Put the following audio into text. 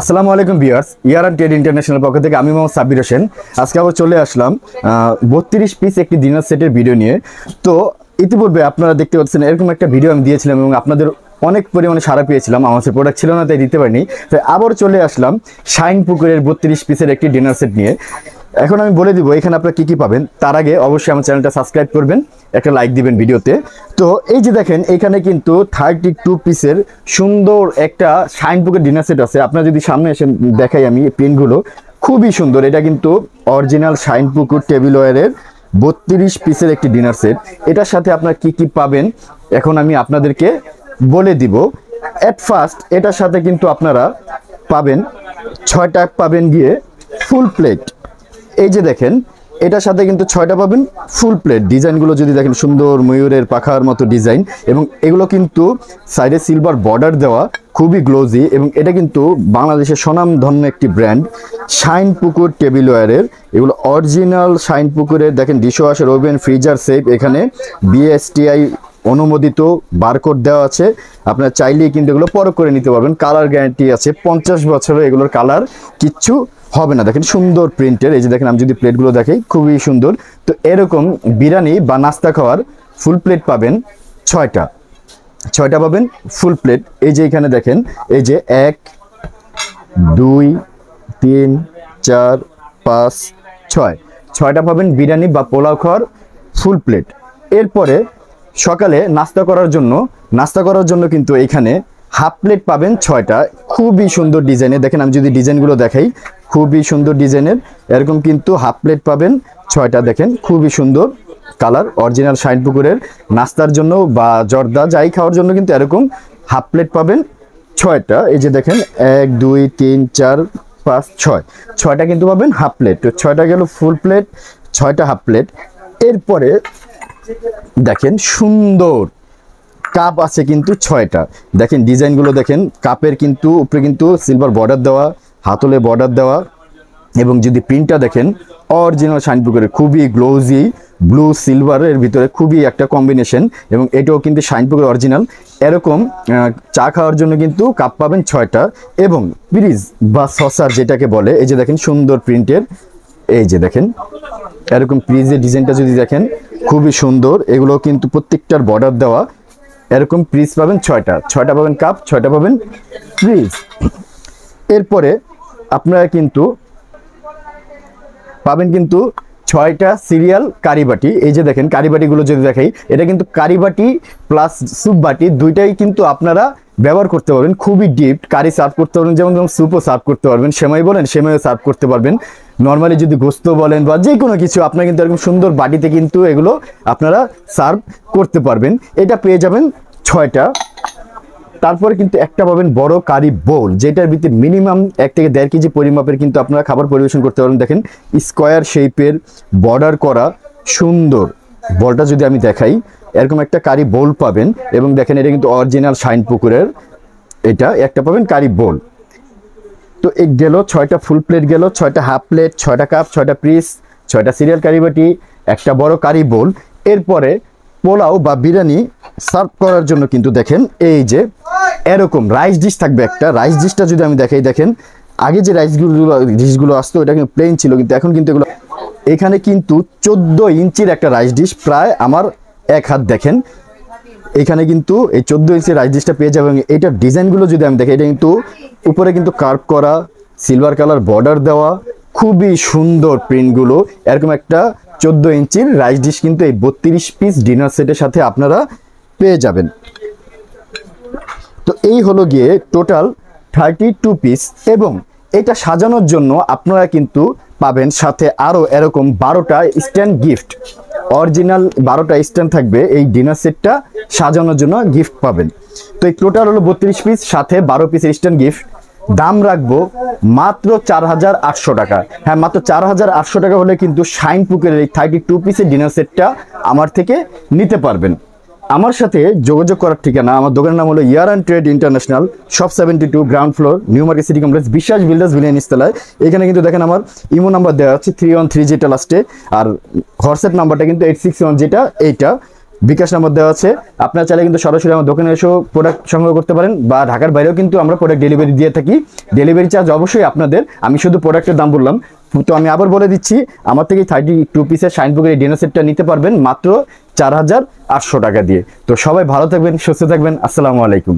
আসসালামু আলাইকুম viewers, ইয়ারান trade international পক্ষ থেকে আমি মোহাম্মদ সাব্বির হোসেন। আজকে আবার চলে আসলাম 32 পিস একটি ডিনার সেটের ভিডিও নিয়ে। তো ইতিপূর্বে আপনারা দেখতে পাচ্ছেন এরকম একটা ভিডিও আমি দিয়েছিলাম এবং আপনাদের অনেক পরিমাণে সাড়া পেয়েছিলাম। আমার কাছে প্রোডাক্ট ছিল না তাই দিতে পারিনি, তাই আবার চলে আসলাম শাইন পুকুরের 32 পিসের একটি ডিনার সেট নিয়ে। এখন আমি বলে দিব এখানে আপনারা কি পাবেন। তার আগে অবশ্যই আমার চ্যানেলটা সাবস্ক্রাইব করবেন, একটা লাইক দিবেন ভিডিওতে। তো এই যে দেখেন এখানে কিন্তু 32 পিসের সুন্দর একটা শাইন পুকুর ডিনার সেট আছে। আপনারা যদি সামনে এসে দেখাই আমি প্রিন্টগুলো খুবই সুন্দর। এটা কিন্তু অরিজিনাল শাইন পুকুর টেবিলওয়্যারের 32 পিসের একটি ডিনার সেট। এটার সাথে আপনারা কি কি পাবেন এখন আমি আপনাদেরকে বলে দিব। এট ফার্স্ট এটার সাথে কিন্তু আপনারা পাবেন 6টা পাবেন গিয়ে ফুল প্লেট। এই যে দেখেন এটার সাথে কিন্তু 6টা পাবেন ফুল প্লেট। ডিজাইনগুলো যদি দেখেন সুন্দর ময়ূরের পাখার মতো ডিজাইন, এবং এগুলো কিন্তু সাইডে সিলভার বর্ডার দেওয়া, খুবই গ্লোজি। এবং এটা কিন্তু বাংলাদেশের স্বনামধন্য একটি ব্র্যান্ড শাইন পুকুর টেবিলওয়্যারের। এগুলো অরিজিনাল শাইন পুকুরের। দেখেন ডিশওয়াশার, ওভেন, ফ্রিজার সেফ, এখানে বিএসটিআই অনুমোদিত বারকোড দেওয়া আছে। আপনারা চাইলেই কিন্তু এগুলো পরখ করে নিতে পারবেন। কালার গ্যারান্টি আছে 50 বছরে, এগুলোর কালার কিচ্ছু হবে না। দেখেন সুন্দর প্রিন্টের। এই যে দেখেন আমি যদি প্লেটগুলো দেখাই খুবই সুন্দর। তো এরকম বিরিয়ানি বা নাস্তা খাওয়ার ফুল প্লেট পাবেন 6টা পাবেন ফুল প্লেট। এই যে এখানে দেখেন এই যে 1 2 3 4 5 6টা পাবেন বিরিয়ানি বা পোলাও খাওয়ার ফুল প্লেট। এরপরে সকালে নাস্তা করার জন্য কিন্তু এখানে হাফ প্লেট পাবেন 6টা, খুবই সুন্দর ডিজাইনের। দেখেন আমি যদি ডিজাইনগুলো দেখাই খুবই সুন্দর ডিজাইনের। এরকম কিন্তু হাফ প্লেট পাবেন 6টা। দেখেন খুবই সুন্দর কালার, অরিজিনাল শাইন পুকুরের। নাস্তার জন্য বা জর্দা যাই খাওয়ার জন্য কিন্তু এরকম হাফ প্লেট পাবেন 6টা। এই যে দেখেন 1 2 3 4 5 6টা কিন্তু পাবেন হাফ প্লেট। তো 6টা গেল ফুল প্লেট, 6টা হাফ প্লেট। এরপরে দেখেন সুন্দর কাপ আছে কিন্তু 6টা। দেখেন ডিজাইনগুলো দেখেন, কাপের কিন্তু উপরে কিন্তু সিলভার বর্ডার দেওয়া, হাতলে বর্ডার দেওয়া, এবং যদি প্রিন্টটা দেখেন অরিজিনাল শাইন পুকুরের, খুবই গ্লোজি ব্লু সিলভারের ভিতরে খুবই একটা কম্বিনেশন। এবং এটাও কিন্তু শাইন পুকুরের অরিজিনাল। এরকম চা খাওয়ার জন্য কিন্তু কাপ পাবেন 6টা, এবং পিরিজ বা সসার যেটাকে বলে। এই যে দেখেন সুন্দর প্রিন্টের। এই যে দেখেন এরকম পিরিজের ডিজাইনটা যদি দেখেন খুবই সুন্দর। এগুলো কিন্তু প্রত্যেকটার বর্ডার দেওয়া। এরকম পিস পাবেন 6টা পাবেন কাপ, 6টা পাবেন ফ্রিজ। এরপরে আপনারা কিন্তু পাবেন কিন্তু 6টা সিরিয়াল কারিবাটি। এই যে দেখেন কারিবাটিগুলো যদি দেখাই, এটা কিন্তু কারিবাটি প্লাস স্যুপ বাটি দুইটাই কিন্তু আপনারা ব্যবহার করতে পারবেন। খুবই ডিপ কারি সার্ভ করতে পারবেন, যেমন স্যুপও সার্ভ করতে পারবেন, সেমাই বলেন সেমাইও সার্ভ করতে পারবেন। নর্মালি যদি গোস্ত বলেন বা যে কোনো কিছু, আপনারা কিন্তু এরকম সুন্দর বাটিতে কিন্তু এগুলো আপনারা সার্ভ করতে পারবেন। এটা পেয়ে যাবেন 6টা। তারপরে কিন্তু একটা পাবেন বড় কারি বোল, যেটার ভিতরে মিনিমাম 1 থেকে 1.5 কেজি পরিমাপের কিন্তু আপনারা খাবার পরিবেশন করতে পারবেন। দেখেন স্কোয়ার শেপের বর্ডার করা সুন্দর বলটা যদি আমি দেখাই, এরকম একটা কারি বোল পাবেন। এবং দেখেন এটা কিন্তু অরিজিনাল শাইন পুকুরের। এটা একটা পাবেন কারি বোল। তো এই গেল 6টা ফুল প্লেট, গেল 6টা হাফ প্লেট, 6টা কাপ, 6টা পিস, 6টা সিরিয়াল কারিবাটি, একটা বড় কারি বোল। এরপরে পোলাও বা বিরিয়ানি সার্ভ করার জন্য কিন্তু দেখেন এই যে এরকম রাইস ডিশ থাকবে একটা। রাইস ডিশটা যদি আমি দেখাই, দেখেন আগে যে ডিশগুলো আসতো এটা কিন্তু প্লেন ছিল, কিন্তু এখন কিন্তু এগুলো এখানে কিন্তু 14 ইঞ্চির একটা রাইস ডিশ, প্রায় আমার 1 হাত। দেখেন এখানে কিন্তু এই 14 ইঞ্চির রাইস ডিশটা পেয়ে যাবেন। এইটার ডিজাইনগুলো যদি আমি দেখি, এটা কিন্তু উপরে কিন্তু কার্ভ করা, সিলভার কালার বর্ডার দেওয়া, খুবই সুন্দর প্রিন্টগুলো। এরকম একটা 14 ইঞ্চির রাইস ডিশ কিন্তু এই 32 পিস ডিনার সেটের সাথে আপনারা পেয়ে যাবেন। তো এই হলো গিয়ে টোটাল 32 পিস। এবং এটা সাজানোর জন্য আপনারা কিন্তু পাবেন সাথে আরও এরকম 12টা স্ট্যান্ড গিফট। অরিজিনাল 12টা স্ট্যান্ড থাকবে এই ডিনার সেটটা সাজানোর জন্য, গিফট পাবেন। তো এই টোটাল হলো 32 পিস, সাথে 12 পিসের স্ট্যান্ড গিফট। দাম রাখবো মাত্র 4800 টাকা। হ্যাঁ, মাত্র 4800 টাকা হলে কিন্তু শাইন পুকুরের এই 32 পিসের ডিনার সেটটা আমার থেকে নিতে পারবেন। আমার সাথে যোগাযোগ করার ঠিকানা, আমার দোকানের নাম হলো ইয়ারান trade international, shop 72, ground floor, new market city complex, Biswas builders বিলিয়ন নিচতলায়। এখানে কিন্তু দেখেন আমার ইমো নাম্বার দেওয়া আছে 313 যেটা লাস্টে, আর হোয়াটসঅ্যাপ নাম্বারটা কিন্তু 861 যেটা এইটা। বিকাশ নাম্বার দেওয়া আছে। আপনারা চাইলে কিন্তু সরাসরি আমার দোকানে এসেও প্রোডাক্ট সংগ্রহ করতে পারেন, বা ঢাকার বাইরেও কিন্তু আমরা প্রোডাক্ট ডেলিভারি দিয়ে থাকি। ডেলিভারি চার্জ অবশ্যই আপনাদের, আমি শুধু প্রোডাক্টের দাম বললাম। তো আমি আবার বলে দিচ্ছি, আমার থেকে 32 পিসের শাইনবুকের এই ডিনার সেটটা নিতে পারবেন মাত্র 4800 টাকা দিয়ে। তো সবাই ভালো থাকবেন, সুস্থ থাকবেন, আসসালামু আলাইকুম।